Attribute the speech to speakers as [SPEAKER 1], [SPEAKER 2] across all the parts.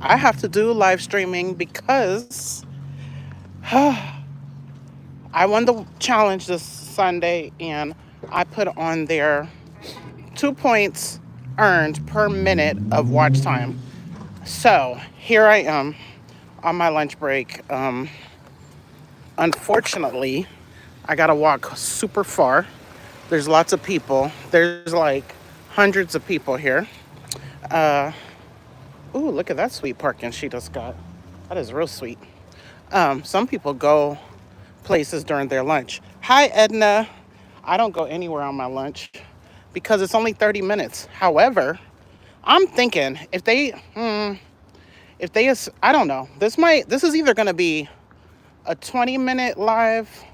[SPEAKER 1] I have to do live streaming because I won the challenge this Sunday and I put on there 2 points earned per minute of watch time. So here I am on my lunch break. Unfortunately, I gotta walk super far. There's lots of people. There's like hundreds of people here. Uh, Ooh, look at that sweet parking she just got. That is real sweet. Some people go places during their lunch. Hi, Edna. I don't go anywhere on my lunch because it's only 30 minutes. However, I'm thinking if they, I don't know. This is either going to be a 20-minute live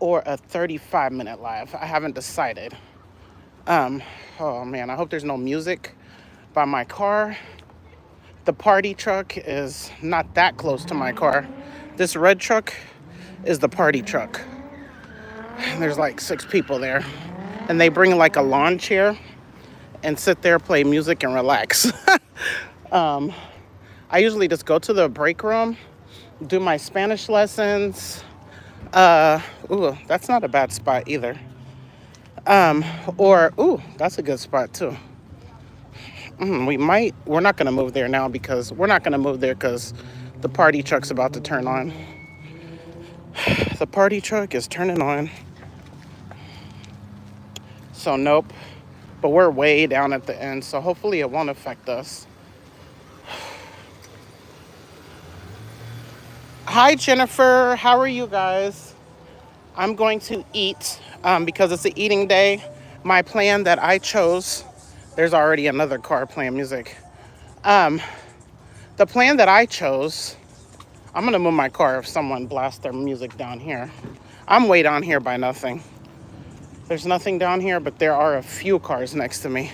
[SPEAKER 1] or a 35-minute live. I haven't decided. Um, oh man, I hope there's no music by my car. The party truck is not that close to my car. This red truck is the party truck. There's like 6 people there. And they bring like a lawn chair and sit there, play music, and relax. um, I usually just go to the break room, do my Spanish lessons. Ooh, that's not a bad spot either. Ooh, that's a good spot too. We're not going to move there now because we're not going to move there because the party truck's about to turn on. The party truck is turning on. So, nope. But we're way down at the end, so hopefully it won't affect us. Hi, Jennifer. How are you guys? I'm going to eat because it's an eating day. My plan that I chose, there's already another car playing music. Um, the plan that I chose, I'm going to move my car if someone blasts their music down here. I'm way down here by nothing. There's nothing down here, but there are a few cars next to me.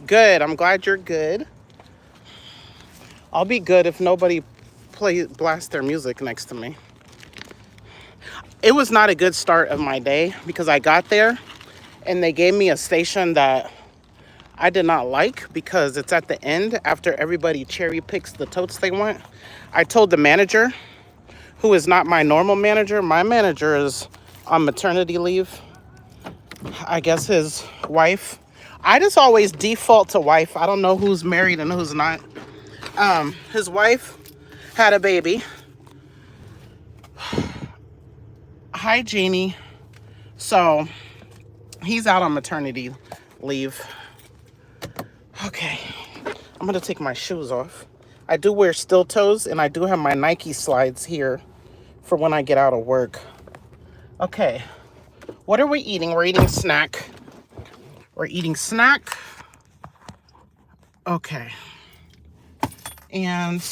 [SPEAKER 1] Good. I'm glad you're good. I'll be good if nobody blast their music next to me. It was not a good start of my day because I got there and they gave me a station that I did not like because it's at the end after everybody cherry picks the totes they want. I told the manager, who is not my normal manager. My manager is on maternity leave. I guess his wife. I just always default to wife. I don't know who's married and who's not. His wife had a baby. Hi, Jeannie. So he's out on maternity leave. Okay, I'm gonna take my shoes off. I do wear steel toes and I do have my Nike slides here for when I get out of work. Okay, what are we eating? We're eating snack. We're eating snack. Okay. And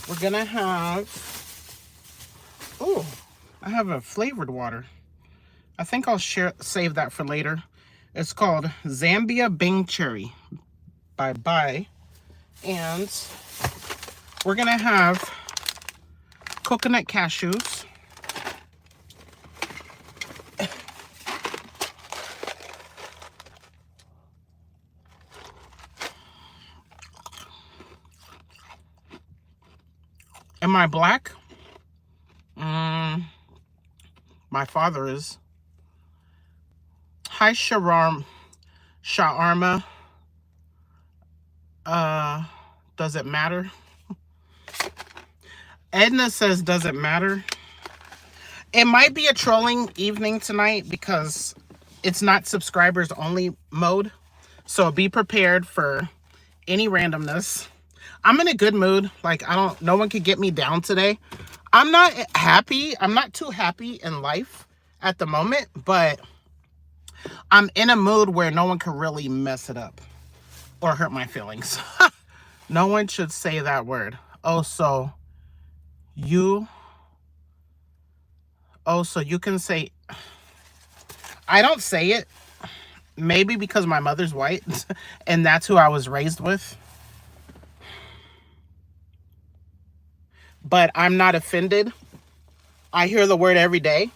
[SPEAKER 1] we're gonna have, oh, I have a flavored water. I think I'll save that for later. It's called Zambia Bing Cherry by Bai. And we're gonna have coconut cashews. Am I black? My father is. Hi, Shawarma. Does it matter? Edna says, does it matter? It might be a trolling evening tonight because it's not subscribers only mode. So be prepared for any randomness. I'm in a good mood. Like, no one could get me down today. I'm not happy. I'm not too happy in life at the moment, but I'm in a mood where no one can really mess it up or hurt my feelings. No one should say that word. You so you can say, I don't say it. Maybe because my mother's white and that's who I was raised with. But I'm not offended. I hear the word every day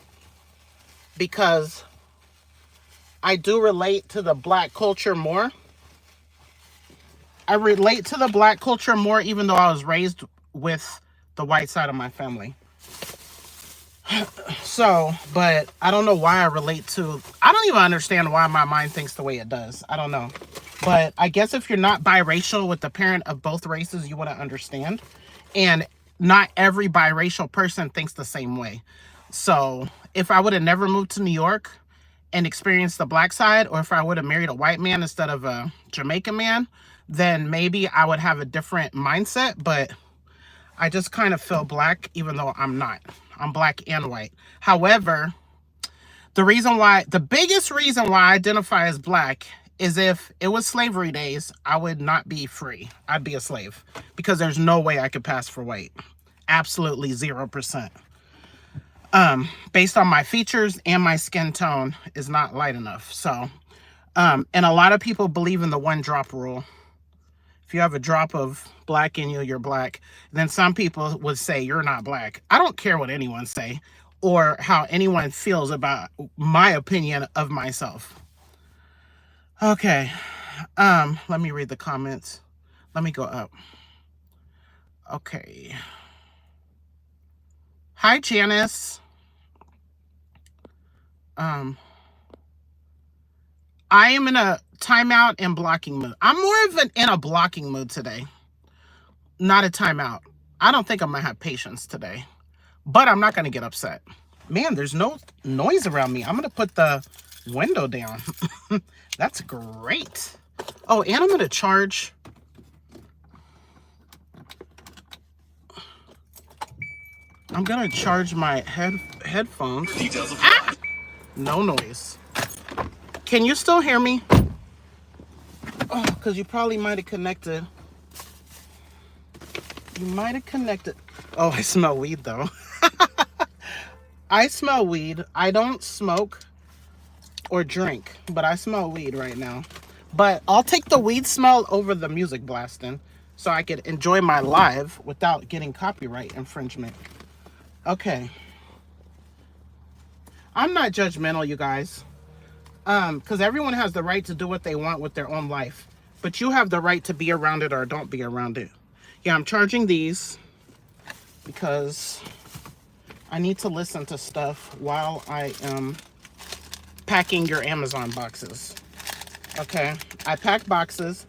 [SPEAKER 1] because I do relate to the black culture more. I relate to the black culture more, even though I was raised with the white side of my family. So, but I don't know why I relate to, I don't even understand why my mind thinks the way it does. I don't know. But I guess if you're not biracial with the parent of both races, you wouldn't understand. And not every biracial person thinks the same way. So if I would have never moved to New York and experienced the black side, or if I would have married a white man instead of a Jamaican man, then maybe I would have a different mindset. But I just kind of feel black, even though I'm not. I'm black and white. However, the biggest reason why I identify as black is if it was slavery days, I would not be free. I'd be a slave because there's no way I could pass for white. Absolutely 0%. Based on my features and my skin tone is not light enough. So, and a lot of people believe in the one drop rule. If you have a drop of black in you, you're black. Then some people would say you're not black. I don't care what anyone say or how anyone feels about my opinion of myself. Okay. Let me read the comments. Let me go up. Okay. Hi, Janice. I am in a timeout and blocking mood. I'm more of in a blocking mood today, not a timeout. I don't think I'm gonna have patience today, but I'm not gonna get upset. Man, there's no noise around me. I'm gonna put the window down. That's great. Oh, and I'm gonna charge. I'm gonna charge my headphones. Ah! No noise. Can you still hear me? Oh, because you probably might have connected. You might have connected. Oh, I smell weed though. I smell weed. I don't smoke or drink, but I smell weed right now. But I'll take the weed smell over the music blasting so I could enjoy my live without getting copyright infringement. Okay. I'm not judgmental, you guys. Because everyone has the right to do what they want with their own life. But you have the right to be around it or don't be around it. Yeah, I'm charging these because I need to listen to stuff while I am packing your Amazon boxes. Okay, I pack boxes.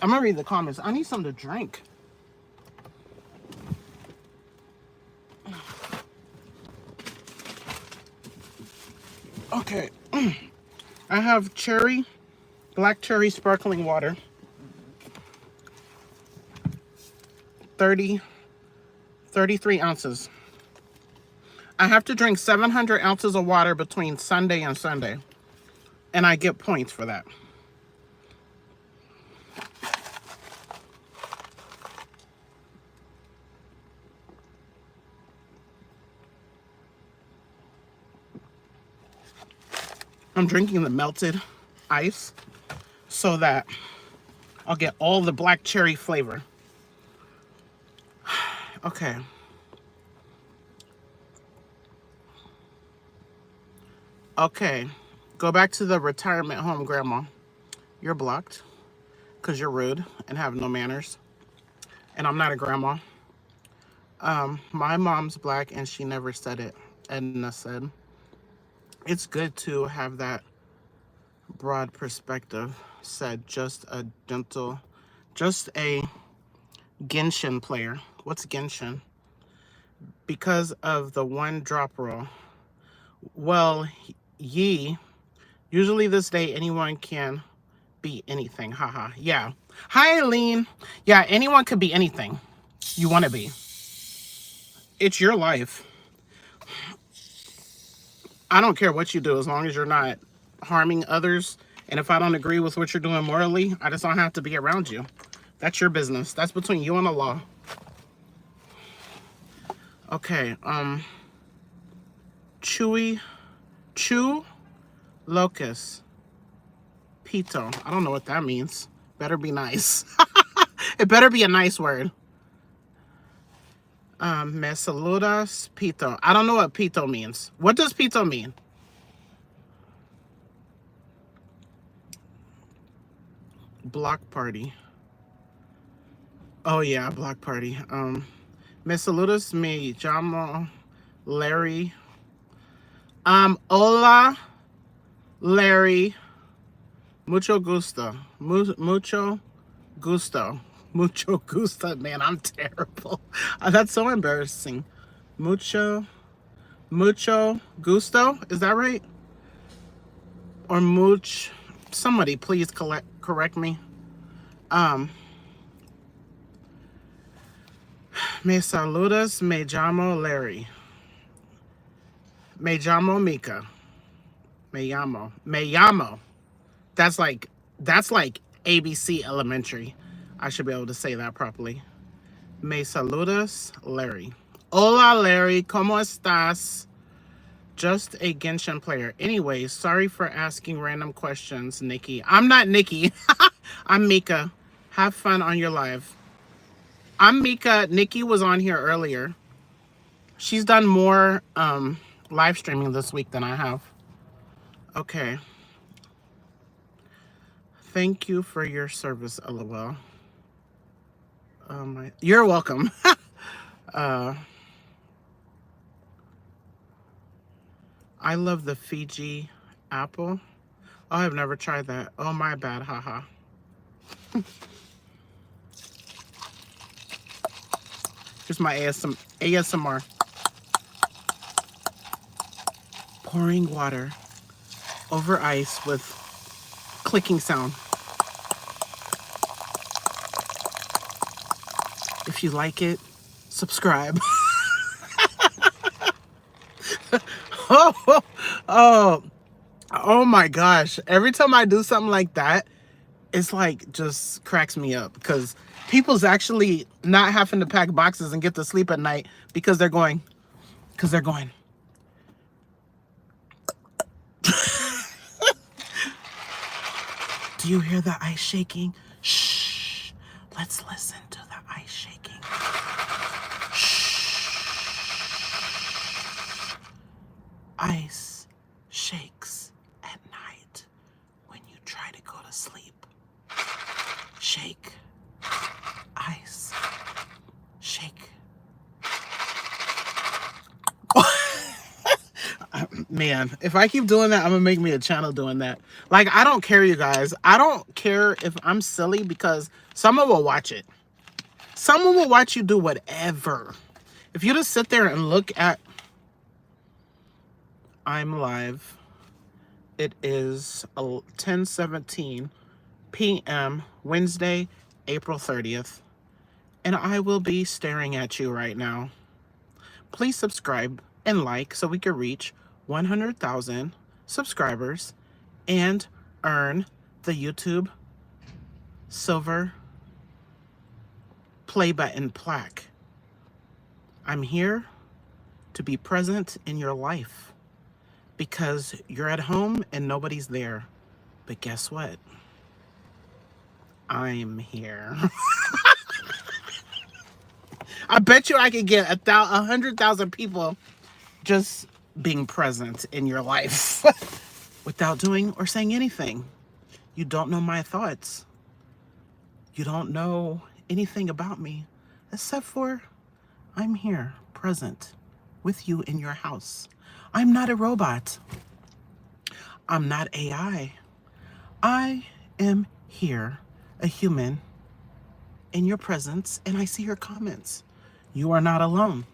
[SPEAKER 1] I'm gonna read the comments. I need something to drink. Okay, I have black cherry sparkling water. 33 ounces. I have to drink 700 ounces of water between Sunday and Sunday. And I get points for that. I'm drinking the melted ice so that I'll get all the black cherry flavor. Okay. Okay. Go back to the retirement home, Grandma. You're blocked because you're rude and have no manners. And I'm not a grandma. My mom's black and she never said it. Edna said. It's good to have that broad perspective, said just a Genshin player. What's Genshin? Because of the one drop rule. Well, usually this day anyone can be anything. Haha. Yeah. Hi, Eileen. Yeah, anyone could be anything you want to be. It's your life. I don't care what you do as long as you're not harming others. And if I don't agree with what you're doing morally, I just don't have to be around you. That's your business. That's between you and the law. Okay, Chew locust. Pito. I don't know what that means. Better be nice. It better be a nice word. Me saludas, Pito. I don't know what Pito means. What does Pito mean? Block party. Oh yeah, block party. Me saludas, me llamo Larry. Hola, Larry. Mucho gusto. Mucho gusto. Mucho gusto. Man, I'm terrible. That's so embarrassing. Mucho gusto. Is that right? Or much? Somebody please correct me. Me saludas. Me llamo Larry. Me llamo Mieka. Me llamo. Me llamo. That's like ABC elementary. I should be able to say that properly. Me saludas, Larry. Hola, Larry. ¿Cómo estás? Just a Genshin player. Anyway, sorry for asking random questions, Nikki. I'm not Nikki. I'm Mieka. Have fun on your live. I'm Mieka. Nikki was on here earlier. She's done more live streaming this week than I have. Okay. Thank you for your service, LOL. You're welcome. I love the Fiji apple. Oh, I've never tried that. Oh, my bad. Haha. Here's my ASMR. Pouring water over ice with clicking sound. If you like it, subscribe. Oh my gosh. Every time I do something like that, it's like just cracks me up because people's actually not having to pack boxes and get to sleep at night because they're going. Do you hear the ice shaking? Shh. Let's listen to the ice shaking. Shh. Ice shakes at night when you try to go to sleep. Shake. Ice. Shake. Man, if I keep doing that, I'm gonna make me a channel doing that. Like, I don't care, you guys. I don't care if I'm silly because someone will watch it. Someone will watch you do whatever. If you just sit there and look at... I'm live. It is 10:17 p.m. Wednesday, April 30th. And I will be staring at you right now. Please subscribe and like so we can reach 100,000 subscribers and earn the YouTube silver play button plaque. I'm here to be present in your life because you're at home and nobody's there. But guess what? I'm here. I bet you I could get 100,000 people just being present in your life without doing or saying anything. You don't know my thoughts. You don't know anything about me except for I'm here, present with you in your house. I'm not a robot. I'm not AI. I am here, a human in your presence, and I see your comments. You are not alone.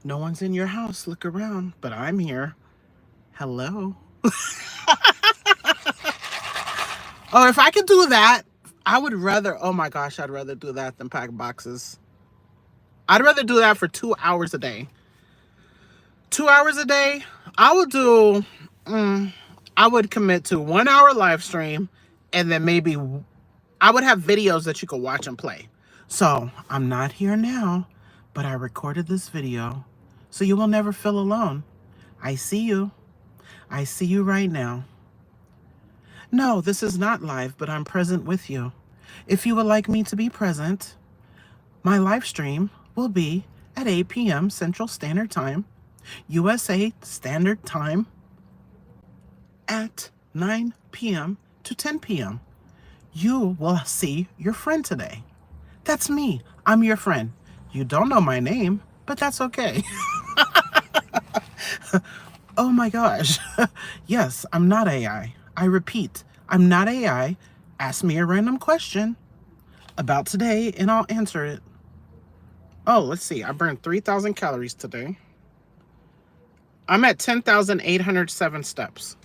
[SPEAKER 1] No one's in your house. Look around, but I'm here. Hello. Oh, if I could do that, I would rather, oh my gosh, I'd rather do that than pack boxes. I'd rather do that for 2 hours a day. 2 hours a day, I would do, I would commit to 1 hour live stream, and then maybe I would have videos that you could watch and play. So I'm not here now, but I recorded this video so you will never feel alone. I see you. I see you right now. No, this is not live, but I'm present with you. If you would like me to be present, My live stream will be at 8 p.m. Central Standard Time, USA Standard Time, at 9 p.m. to 10 p.m. You will see your friend today. That's me. I'm your friend. You don't know my name, but that's okay. Oh my gosh. Yes, I'm not AI. I repeat, I'm not AI. Ask me a random question about today and I'll answer it. Oh, let's see. I burned 3,000 calories today. I'm at 10,807 steps.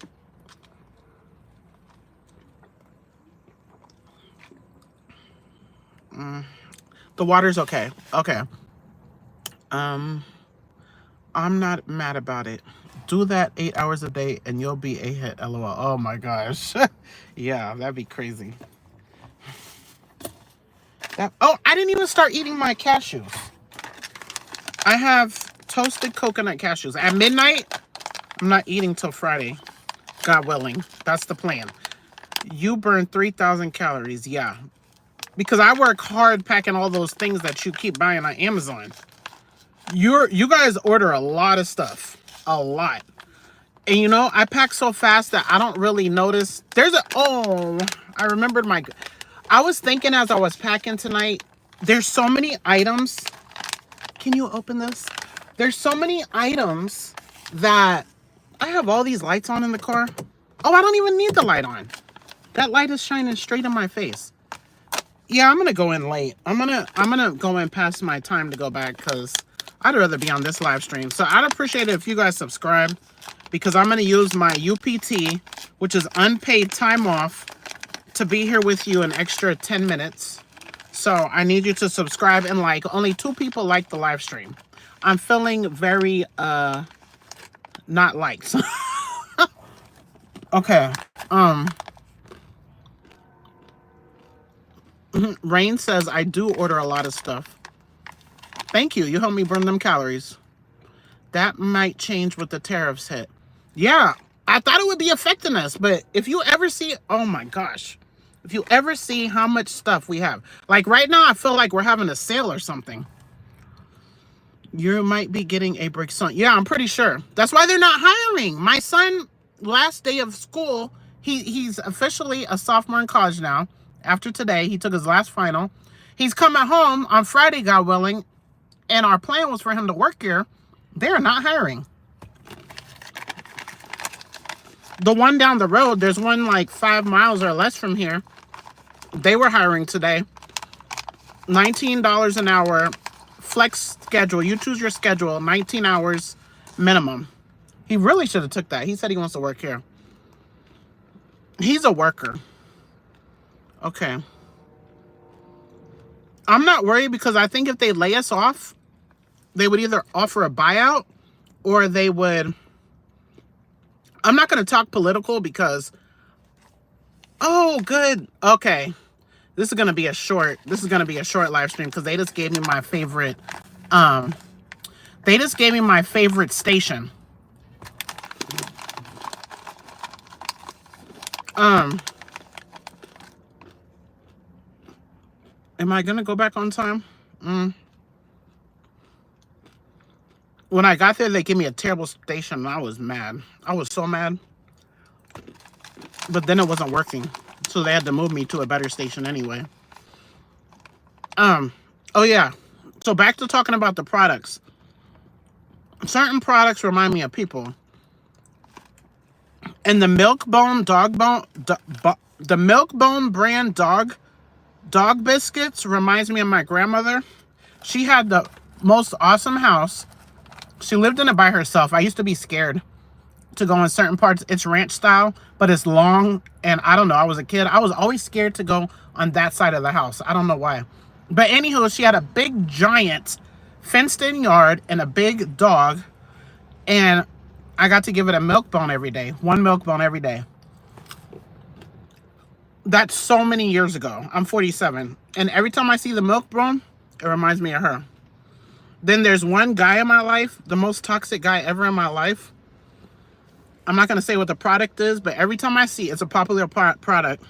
[SPEAKER 1] The water's okay. Okay. I'm not mad about it. Do that 8 hours a day and you'll be a hit. LOL. Oh my gosh. Yeah, that'd be crazy. Oh, I didn't even start eating my cashews. I have toasted coconut cashews. At midnight, I'm not eating till Friday. God willing. That's the plan. You burn 3,000 calories. Yeah. Because I work hard packing all those things that you keep buying on Amazon. You guys order a lot of stuff. A lot. And you know, I pack so fast that I don't really notice. I remembered I was thinking as I was packing tonight, there's so many items. Can you open this? There's so many items that I have all these lights on in the car. Oh, I don't even need the light on. That light is shining straight in my face. Yeah, I'm gonna go in late. I'm gonna go in past my time to go back because I'd rather be on this live stream. So I'd appreciate it if you guys subscribe because I'm gonna use my UPT, which is unpaid time off, to be here with you an extra 10 minutes. So I need you to subscribe and like. Only 2 people like the live stream. I'm feeling very not liked. Okay. Rain says I do order a lot of stuff. Thank you. You helped me burn them calories. That might change with the tariffs hit. Yeah, I thought it would be affecting us, but if you ever see, oh my gosh, if you ever see how much stuff we have, like right now, I feel like we're having a sale or something. You might be getting a break soon. Yeah, I'm pretty sure. That's why they're not hiring. My son, last day of school, he's officially a sophomore in college now. After today, he took his last final. He's coming home on Friday, God willing, and our plan was for him to work here. They're not hiring. The one down the road, there's one like 5 miles or less from here. They were hiring today. $19 an hour, flex schedule. You choose your schedule, 19 hours minimum. He really should have took that. He said he wants to work here. He's a worker. Okay. I'm not worried because I think if they lay us off, they would either offer a buyout or they would... I'm not going to talk political because... Oh, good. Okay. This is going to be a short live stream because they just gave me my favorite... They just gave me my favorite station. Am I going to go back on time? When I got there, they gave me a terrible station, and I was mad. I was so mad. But then it wasn't working. So they had to move me to a better station anyway. Oh, yeah. So back to talking about the products. Certain products remind me of people. And the Milk-Bone the Milk-Bone brand dog biscuits reminds me of my grandmother. She had the most awesome house. She lived in it by herself. I used to be scared to go in certain parts. It's ranch style, but it's long. And I don't know, I was a kid. I was always scared to go on that side of the house. I don't know why. But anywho, she had a big, giant fenced-in yard and a big dog. And I got to give it a milk bone every day. 1 milk bone every day. That's so many years ago. I'm 47. And every time I see the milk bone, it reminds me of her. Then there's one guy in my life, the most toxic guy ever in my life. I'm not going to say what the product is, but every time I see it, it's a popular product.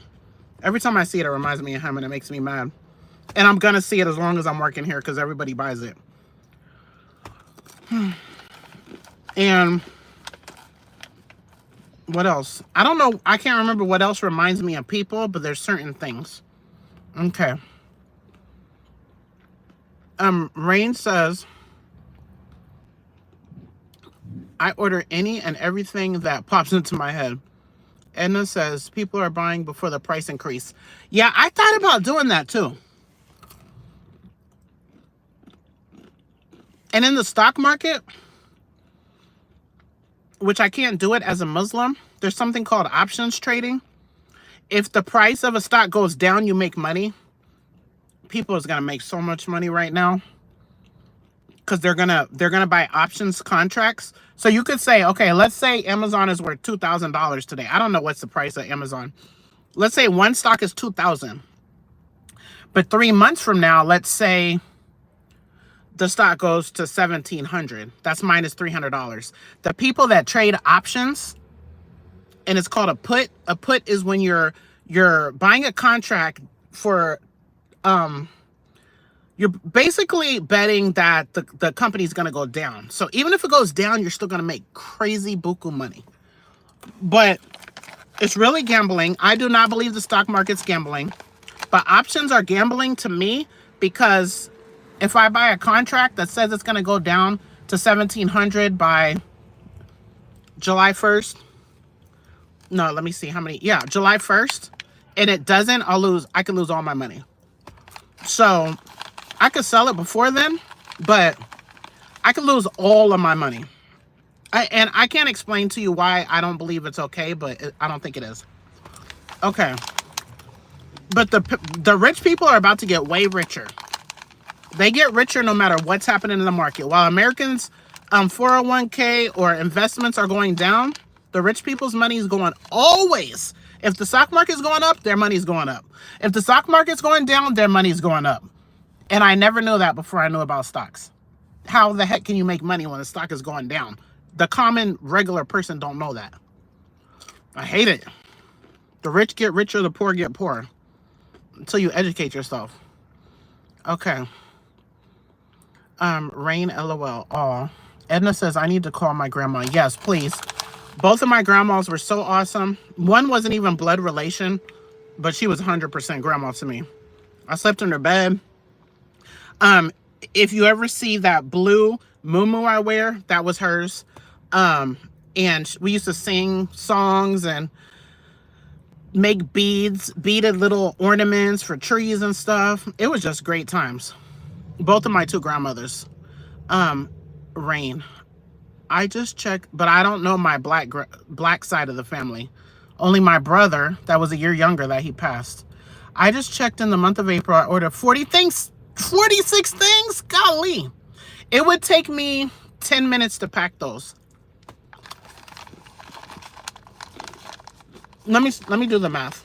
[SPEAKER 1] Every time I see it, it reminds me of him and it makes me mad. And I'm going to see it as long as I'm working here because everybody buys it. And what else? I don't know. I can't remember what else reminds me of people, but there's certain things. Okay. Rain says, I order any and everything that pops into my head. Edna says, people are buying before the price increase. Yeah, I thought about doing that too. And in the stock market, which I can't do it as a Muslim, there's something called options trading. If the price of a stock goes down, you make money. People is gonna make so much money right now because they're gonna buy options contracts. So you could say, okay, let's say Amazon is worth $2,000 today. I don't know what's the price of Amazon. Let's say one stock is $2,000, but 3 months from now, let's say the stock goes to $1,700. That's minus $300. The people that trade options, and it's called a put. A put is when you're buying a contract for, you're basically betting that the company's going to go down. So even if it goes down, you're still going to make crazy buku money. But it's really gambling. I do not believe the stock market's gambling, but options are gambling to me because if I buy a contract that says it's going to go down to 1,700 by July 1st, no, let me see how many. Yeah, July 1st, and it doesn't, I could lose all my money. So I could sell it before then, but I could lose all of my money. And I can't explain to you why I don't believe it's okay, but I don't think it is. Okay. But the rich people are about to get way richer. They get richer no matter what's happening in the market. While Americans' 401k or investments are going down, the rich people's money is going always. If the stock market's going up, their money's going up. If the stock market's going down, their money's going up. And I never knew that before I knew about stocks. How the heck can you make money when the stock is going down? The common, regular person don't know that. I hate it. The rich get richer, the poor get poorer. Until you educate yourself. Okay. Rain LOL. Aw. Edna says, I need to call my grandma. Yes, please. Both of my grandmas were so awesome. One wasn't even blood relation, but she was 100% grandma to me. I slept in her bed. If you ever see that blue muumuu I wear, that was hers. And we used to sing songs and make beaded little ornaments for trees and stuff. It was just great times. Both of my two grandmothers. Rain. I just checked, but I don't know my black side of the family. Only my brother, that was a year younger, that he passed. I just checked in the month of April. I ordered 40 things, 46 things. Golly. It would take me 10 minutes to pack those. Let me do the math.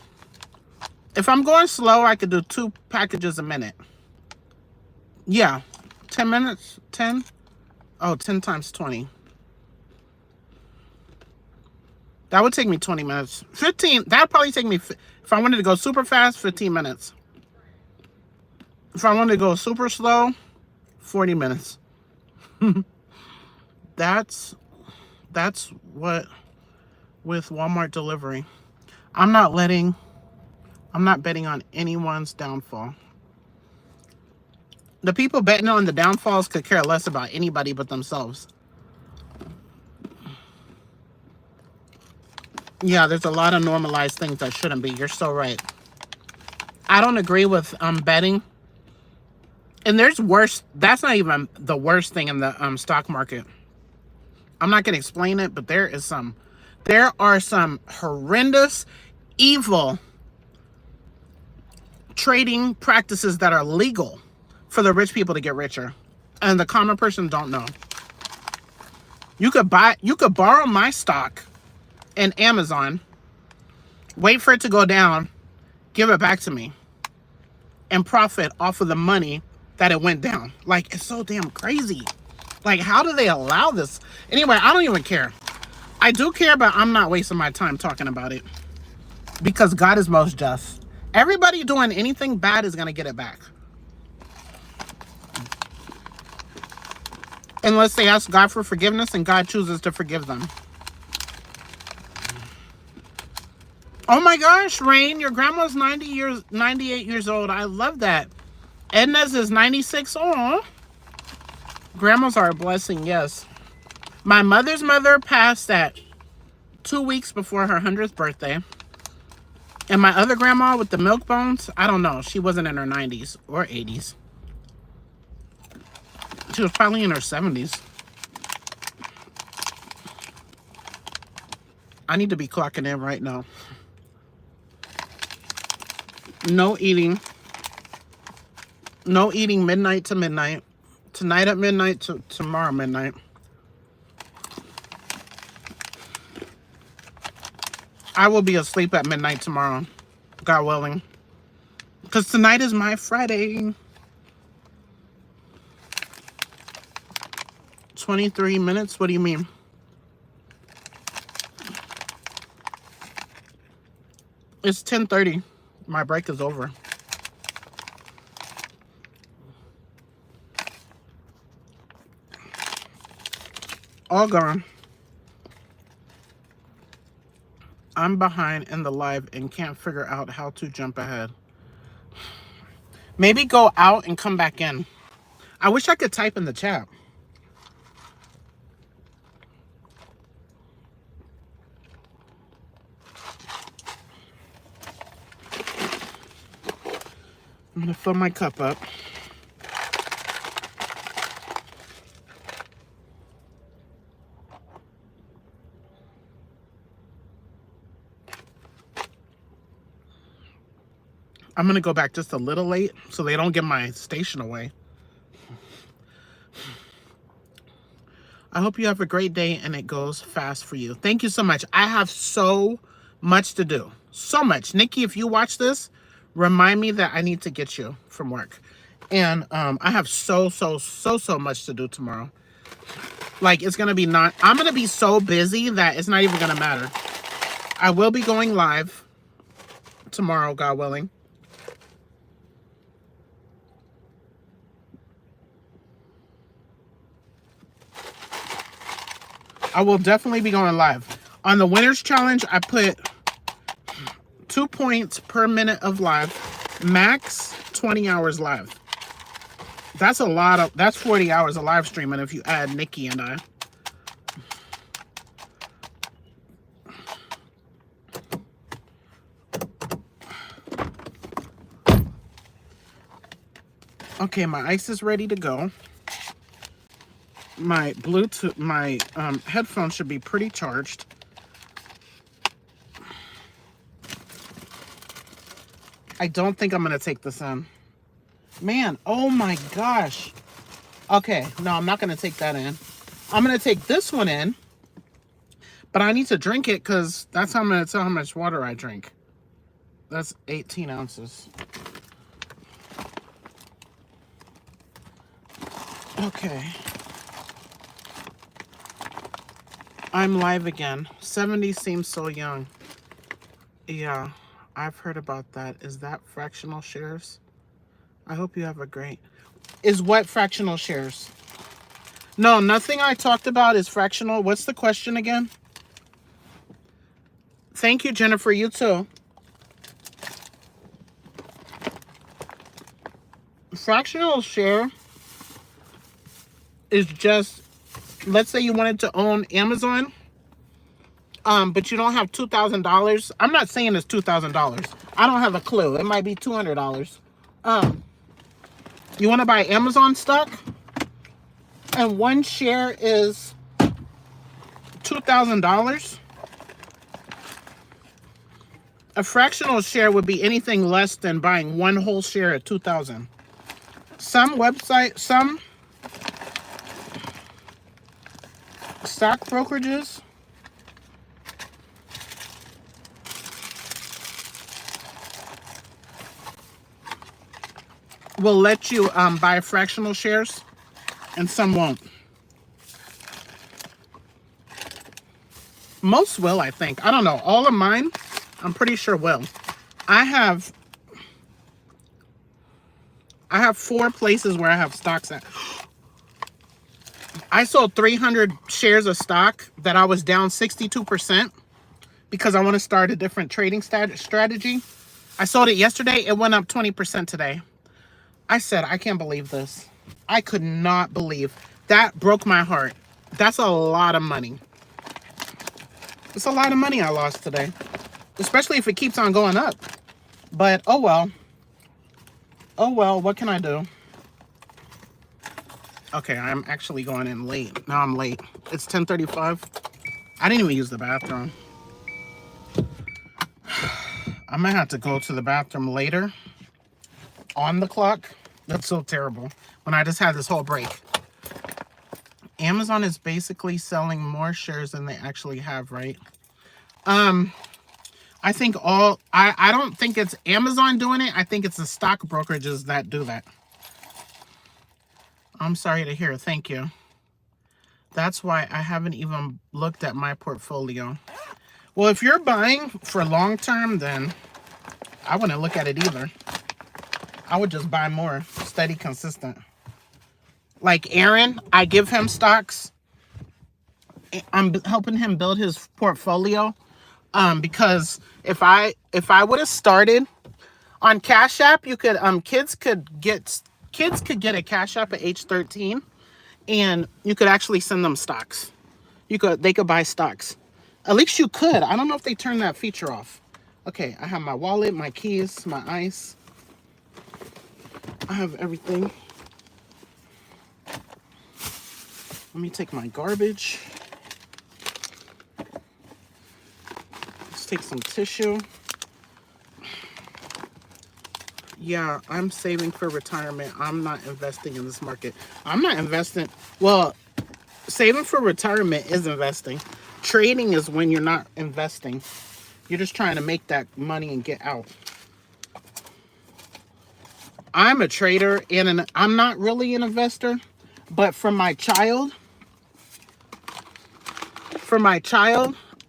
[SPEAKER 1] If I'm going slow, I could do 2 packages a minute. Yeah. 10 minutes. 10. Oh, 10 times 20. That would take me 20 minutes. 15. That would probably take me, if I wanted to go super fast, 15 minutes. If I wanted to go super slow, 40 minutes. That's what with Walmart delivery. I'm not betting on anyone's downfall. The people betting on the downfalls could care less about anybody but themselves. Yeah, there's a lot of normalized things that shouldn't be. You're so right. I don't agree with betting. And there's worse. That's not even the worst thing in the stock market. I'm not going to explain it, but there are some horrendous, evil trading practices that are legal for the rich people to get richer. And the common person don't know. You could borrow my stock in Amazon, wait for it to go down, give it back to me, and profit off of the money that it went down. Like, it's so damn crazy. Like, how do they allow this? Anyway, I don't even care. I do care, but I'm not wasting my time talking about it. Because God is most just. Everybody doing anything bad is going to get it back. unless they ask God for forgiveness and God chooses to forgive them. Oh my gosh, Rain, your grandma's 98 years old. I love that. Edna's is 96. Oh, grandmas are a blessing, yes. My mother's mother passed at 2 weeks before her 100th birthday. And my other grandma with the milk bones, I don't know. She wasn't in her 90s or 80s. She was probably in her 70s. I need to be clocking in right now. No eating. No eating midnight to midnight. Tonight at midnight to tomorrow midnight. I will be asleep at midnight tomorrow, God willing. Because tonight is my Friday. 23 minutes? What do you mean? It's 10:30. My break is over. All gone. I'm behind in the live and can't figure out how to jump ahead. Maybe go out and come back in. I wish I could type in the chat. I'm gonna fill my cup up. I'm gonna go back just a little late so they don't give my station away. I hope you have a great day and it goes fast for you. Thank you so much. I have so much to do. So much. Nikki, if you watch this, remind me that I need to get you from work. And I have so much to do tomorrow. Like, it's going to be not... I'm going to be so busy that it's not even going to matter. I will be going live tomorrow, God willing. I will definitely be going live. On the Winners Challenge, I put 2 points per minute of live. Max 20 hours live. That's a lot of... That's 40 hours of live streaming if you add Nikki and I. Okay, my ice is ready to go. My Bluetooth, my headphones should be pretty charged. I don't think I'm going to take this in. Man, oh my gosh. Okay, no, I'm not going to take that in. I'm going to take this one in. But I need to drink it because that's how I'm going to tell how much water I drink. That's 18 ounces. Okay. I'm live again. 70 seems so young. Yeah, I've heard about that. Is that fractional shares? I hope you have a great... Is what fractional shares? No, nothing I talked about is fractional. What's the question again? Thank you, Jennifer. You too. Fractional share is just... Let's say you wanted to own Amazon, but you don't have $2,000. I'm not saying it's $2,000. I don't have a clue. It might be $200. You want to buy Amazon stock, and one share is $2,000. A fractional share would be anything less than buying one whole share at $2,000. Some stock brokerages will let you buy fractional shares, and some won't. Most will, I think. I don't know. All of mine, I'm pretty sure will. I have 4 places where I have stocks at. I sold 300 shares of stock that I was down 62% because I want to start a different trading strategy. I sold it yesterday. It went up 20% today. I said, I can't believe this. I could not believe. That broke my heart. That's a lot of money. It's a lot of money I lost today, especially if it keeps on going up. But oh well. Oh well, what can I do? Okay, I'm actually going in late. Now I'm late. It's 10:35. I didn't even use the bathroom. I might have to go to the bathroom later on the clock. That's so terrible. When I just had this whole break. Amazon is basically selling more shares than they actually have, right? I think I don't think it's Amazon doing it. I think it's the stock brokerages that do that. I'm sorry to hear. Thank you. That's why I haven't even looked at my portfolio. Well, if you're buying for long term, then I wouldn't look at it either. I would just buy more, steady, consistent. Like Aaron, I give him stocks. I'm helping him build his portfolio. Because if I would have started on Cash App, you could kids could get a Cash App at age 13, and you could actually send them stocks. They could buy stocks. At least you could. I don't know if they turned that feature off. Okay, I have my wallet, my keys, my ice. I have everything. Let me take my garbage. Let's take some tissue. Yeah, I'm saving for retirement. I'm not investing in this market. I'm not investing. Well, saving for retirement is investing. Trading is when you're not investing. You're just trying to make that money and get out. I'm a trader and I'm not really an investor, but for my child,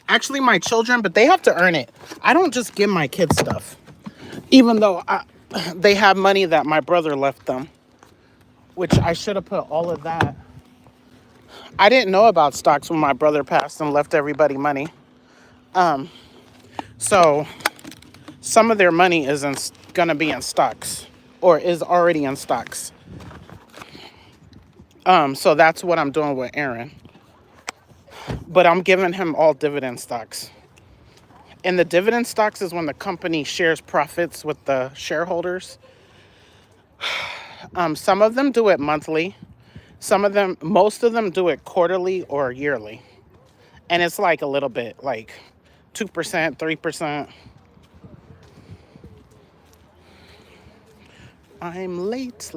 [SPEAKER 1] actually my children, but they have to earn it. I don't just give my kids stuff, even though they have money that my brother left them, which I should have put all of that. I didn't know about stocks when my brother passed and left everybody money. So some of their money isn't going to be in stocks or is already in stocks. So that's what I'm doing with Aaron. But I'm giving him all dividend stocks. And the dividend stocks is when the company shares profits with the shareholders. Some of them do it monthly. Most of them do it quarterly or yearly. And it's like a little bit, like 2%, 3%. I'm late.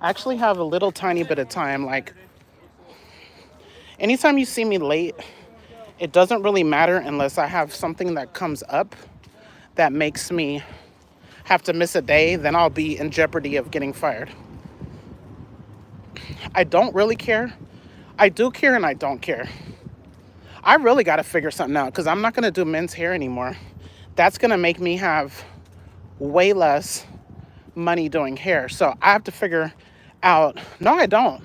[SPEAKER 1] I actually have a little tiny bit of time. Like, anytime you see me late, it doesn't really matter unless I have something that comes up that makes me have to miss a day, then I'll be in jeopardy of getting fired. I don't really care. I do care and I don't care. I really got to figure something out because I'm not going to do men's hair anymore. That's going to make me have way less money doing hair. So I have to figure out. No, I don't.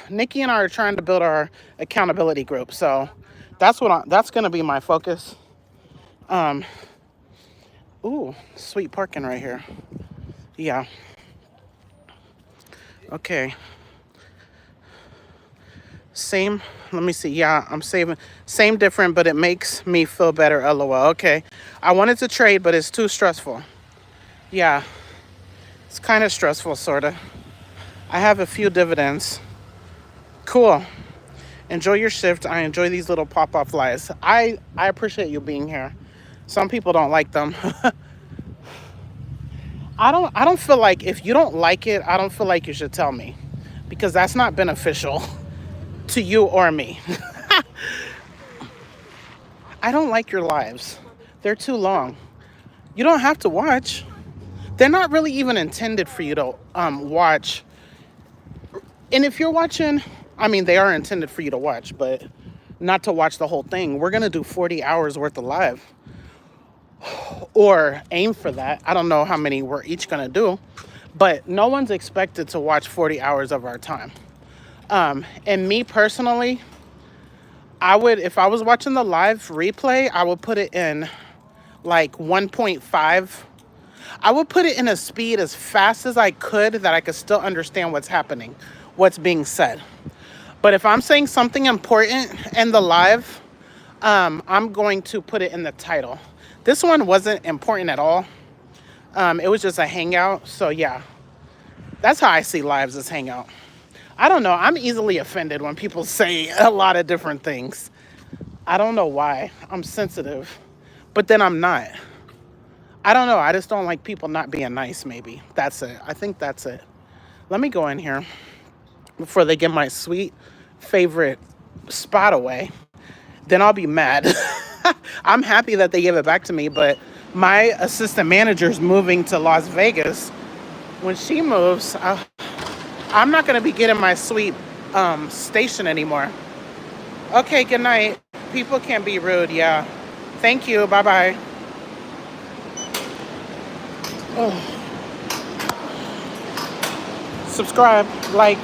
[SPEAKER 1] Nikki and I are trying to build our accountability group. So that's going to be my focus. Ooh, sweet parking right here. Yeah. Okay. Same. Let me see. Yeah, I'm saving. Same different, but it makes me feel better. LOL. Okay. I wanted to trade, but it's too stressful. Yeah. It's kind of stressful, sort of. I have a few dividends. Cool. Enjoy your shift. I enjoy these little pop-up flies. I appreciate you being here. Some people don't like them. I don't feel like if you don't like it, I don't feel like you should tell me because that's not beneficial to you or me. I don't like your lives. They're too long. You don't have to watch. They're not really even intended for you to watch. And if you're watching, I mean, they are intended for you to watch, but not to watch the whole thing. We're going to do 40 hours worth of live. Or aim for that. I don't know how many we're each going to do. But no one's expected to watch 40 hours of our time. And me personally, I would, if I was watching the live replay, I would put it in like 1.5. I would put it in a speed as fast as I could that I could still understand what's happening, what's being said. But if I'm saying something important in the live, I'm going to put it in the title. This one wasn't important at all. It was just a hangout. So yeah, that's how I see lives, as hangout. I don't know. I'm easily offended when people say a lot of different things. I don't know why. I'm sensitive, but then I'm not. I don't know. I just don't like people not being nice, maybe. That's it. I think that's it. Let me go in here before they get my sweet favorite spot away. Then I'll be mad. I'm happy that they gave it back to me, but my assistant manager's moving to Las Vegas. When she moves, I'm not going to be getting my sweet station anymore. Okay, good night. People can be rude, yeah. Thank you. Bye-bye. Oh. Subscribe, like.